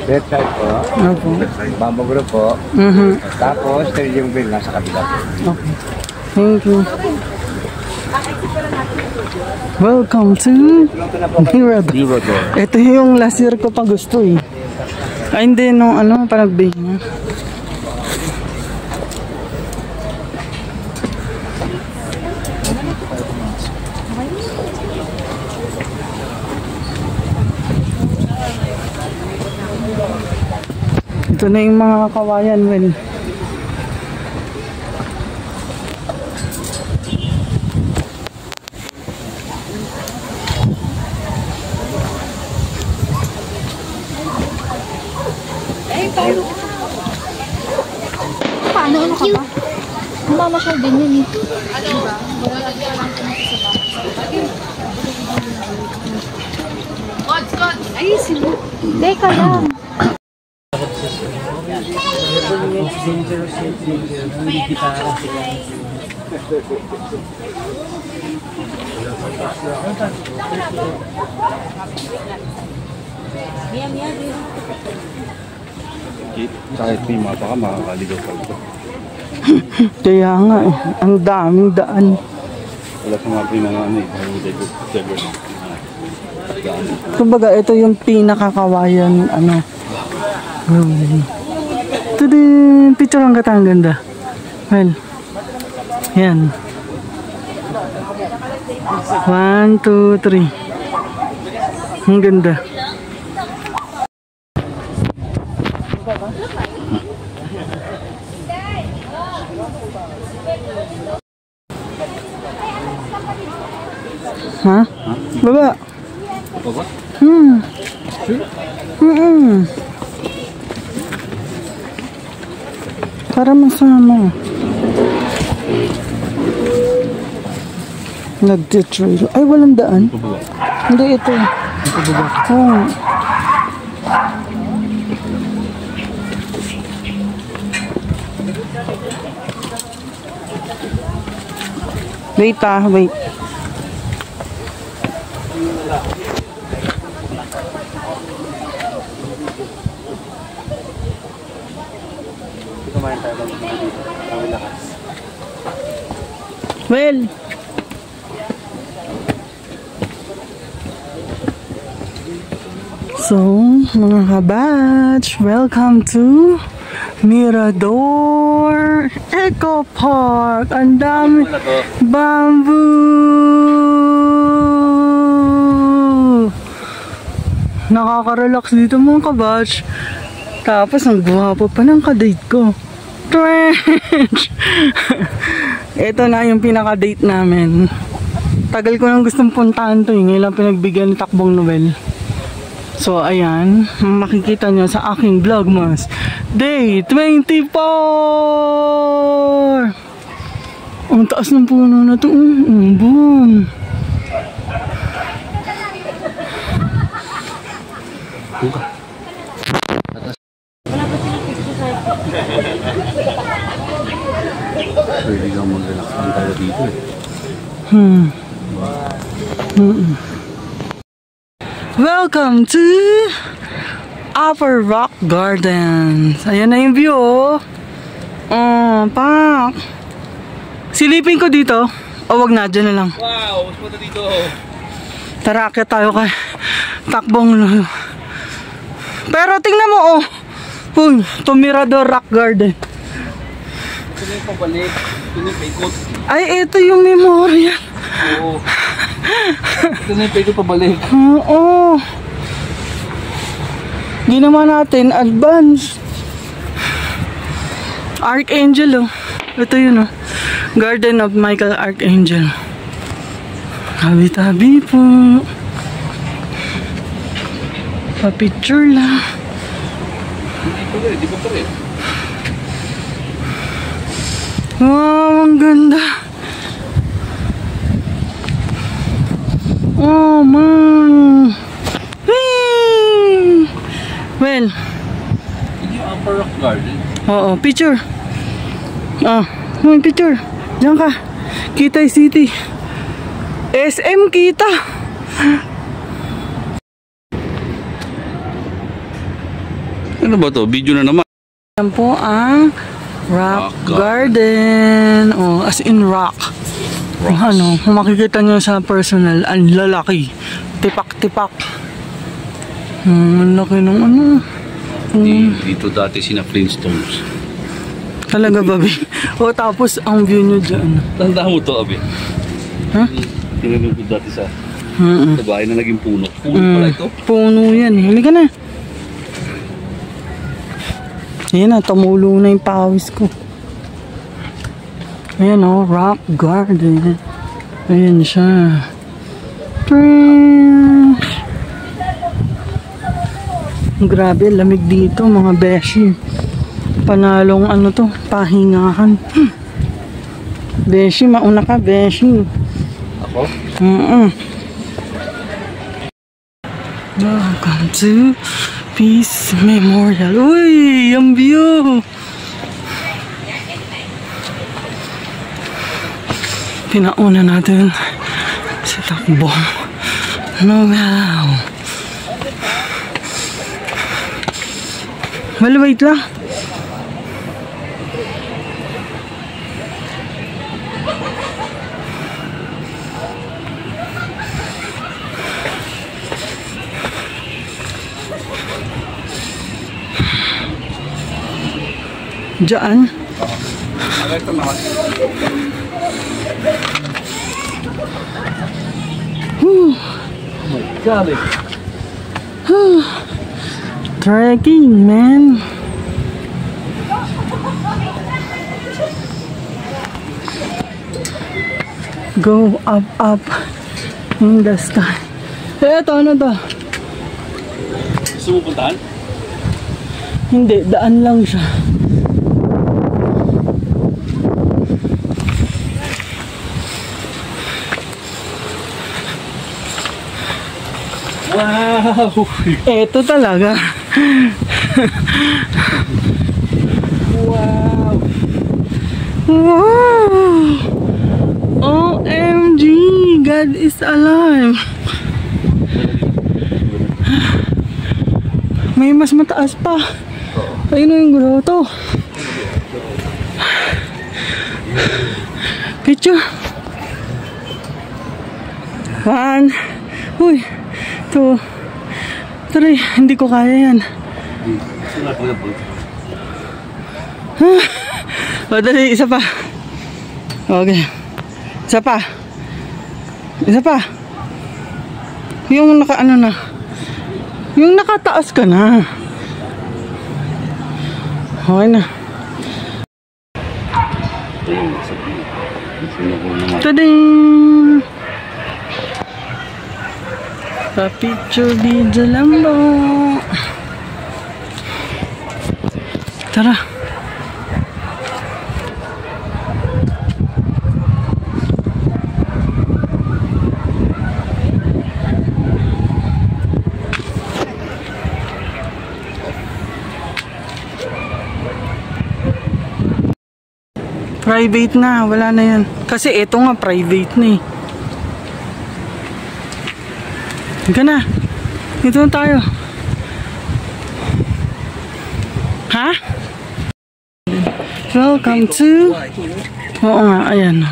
Left side po. Opo. Bamboo group po. Tapos, yung bill nasa kabila po. Okay. Thank you. Welcome to Mirador. Ito yung last year ko pa gusto eh. Ay hindi, nung ano, panag-bake niya. Ito na yung mga kawayan, well. Paano? Ano ka ba? Mamasyal din yun eh. Diba? Scott! Ay, sila. Teka lang. Kahit may mapa ka, makakaligaw pa ito. Kaya nga eh, ang daming daan. Wala sa mga pinangaan eh. Kumbaga, ito yung pinakakawayan, ano. Ito din, picture ang kata, ang ganda. Well, yan. 1, 2, 3. Ang ganda. Ha? Baba. Baba? Para masama. Nag-detrail. Ay, walang daan. Hindi, ito. Oh. Wait wait. Well, so mga kabatch, welcome to Mirador Eco Park. Ang dami bamboo. Nakaka-relax dito mga kabatch. Tapos ang gwapo pa ng kadate ko. Ito na yung pinaka-date namin. Tagal ko nang gustong puntahan to, ngayon lang pinagbigyan ni Takbong Noel. So ayan, makikita nyo sa aking vlogmas Day 24. Ang taas ng puno na to. Boom. Pwede kang mag-relax lang tayo dito eh. Welcome to Upper Rock Gardens. Ayan na yung view oh. Pak. Silipin ko dito. O wag na, dyan na lang. Wow, mas punta dito. Tara, akyat tayo kay Takbong. Pero tingnan mo oh. Uy, Mirador Rock Garden. Ito na yung pabalik. Ito na yung paikot. Ay, ito yung memorial. Oo. Ito na yung paikot pabalik. Oo. Ginawa natin advance. Archangel oh. Ito yun oh. Garden of Michael Archangel. Tabi-tabi po. Pa-picture lang. Di ba pa rin? Wow, ang ganda. Oh man. Whee! Well, Hindi yung Upper Rock Garden. oo, picture. Picture. Diyan ka. Kitay City. SM kita. Ano ba to? Video na naman. Yan po ang rock garden. Oh, as in rock. Ano, kung makikita nyo sa personal, ang lalaki. Tipak-tipak. Ang laki ng ano. Dito dati sina Flintstones. Talaga ba, Bi? O, tapos ang view nyo dyan. Tanda mo to, Abi? Ha? Tinanong ko dati sa bahay na naging puno. Puno pala ito? Puno yan. Halika na. Ayan na, tumulo na yung pawis ko. Ayan o, rock garden. Ayan siya. Grabe, lamig dito mga beshi. Panalong ano to, pahingahan. Beshi, mauna ka, beshi. Ako? Welcome to Peace Memorial. Uy, yung view. Pinauna natin si Takbong Nobel. Well, wait lang. Diyan. Trekking, man. Go up in the sky. Eto, ano to? Gusto mo puntahan? Hindi, daan lang siya. Wow! Eto talaga. Wow! Wow! OMG! God is alive! May mas mataas pa. Ayun na yung grotto. Picture. 1, 2, 3. Hindi ko kaya yan. O, dali, isa pa. Okay. Isa pa. Isa pa. Yung naka-ano na. Yung nakataas ka na. Okay na. Tading! Pa-picture video lang po. Tara. Private na, wala na yan. Kasi ito nga private na eh. Higa na. Dito na tayo. Ha? Welcome to... Oo nga, ayan.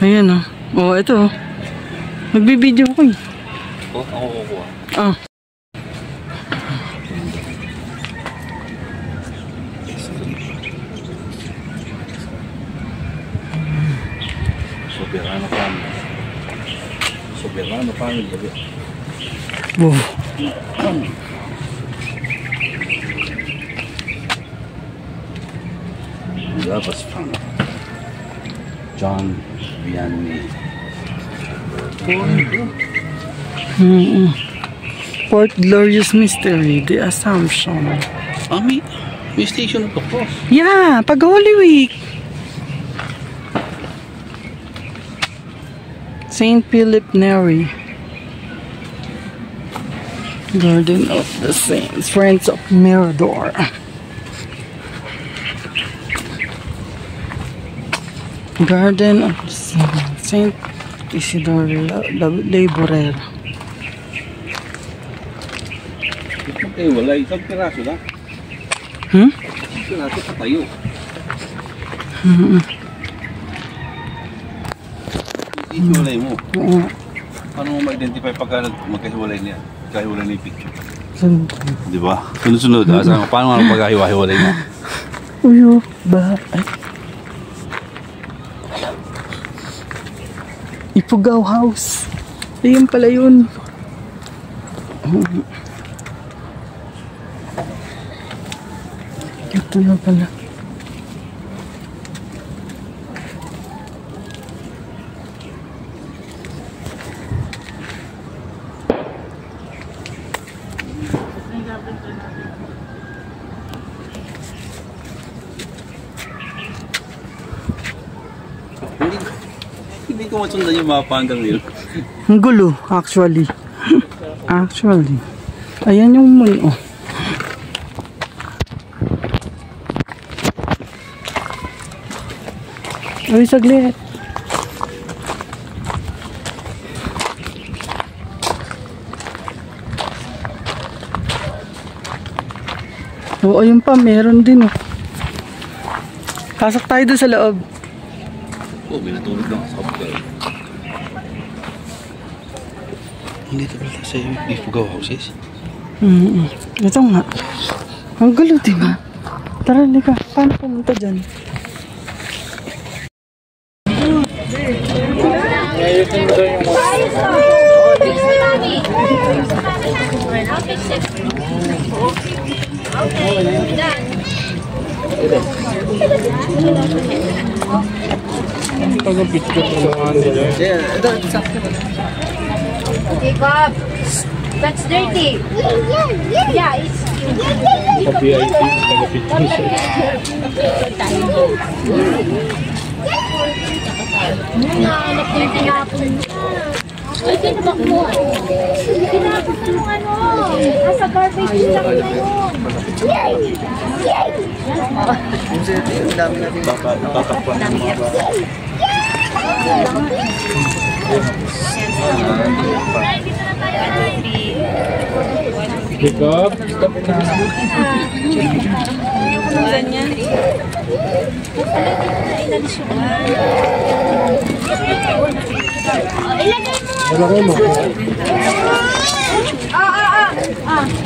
Ayan o. Oo, ito o. Magbibideo ko eh. Ako kukuha. Ah. Soberano family. Soberano family. Wow. That was fun. John Vianney. Port Glorious Mystery, The Assumption. May station na to po. Yeah, pag Holy Week. St. Philip Neri. Garden of the Saints, Friends of Mirador. Garden of the Saints, St. Isidore Laborer. Wala. Isang piraso na. Ito natin patayo. Ihiwalay mo. Oo. Paano mo ma-identify pagka magkahiwalay niya? Magkahiwalay na yung picture. Saan? Di ba? Sunod-sunod. Paano nga pagkahiwalay niya? Uyo ba? Ay. Ipugaw House. Ayun pala yun. Ito na pala. Hindi ko masundan yung mapa hanggang ngayon. Ang gulo, actually. Actually. Ayan yung moon, oh. Uy, saglit. Oo, ayun pa, meron din, oh. Pasok tayo doon sa loob. Oh, may natulog lang sa kapag. Hindi ito pala sa Ifugaw houses. Ito nga. Ang gulo, diba? Tara, lika. Paano pumunta dyan? Jacob, that's dirty. Yeah, it's Nahanap ko yung tinapon mo. Ay, tinabak mo. Tinapon mo yung ano. Nasa garbage lang na yun. Tatakpan ng mga bata. Jacob, stop na. Ganyan. Ilagay mo. Ilagay mo. Ah.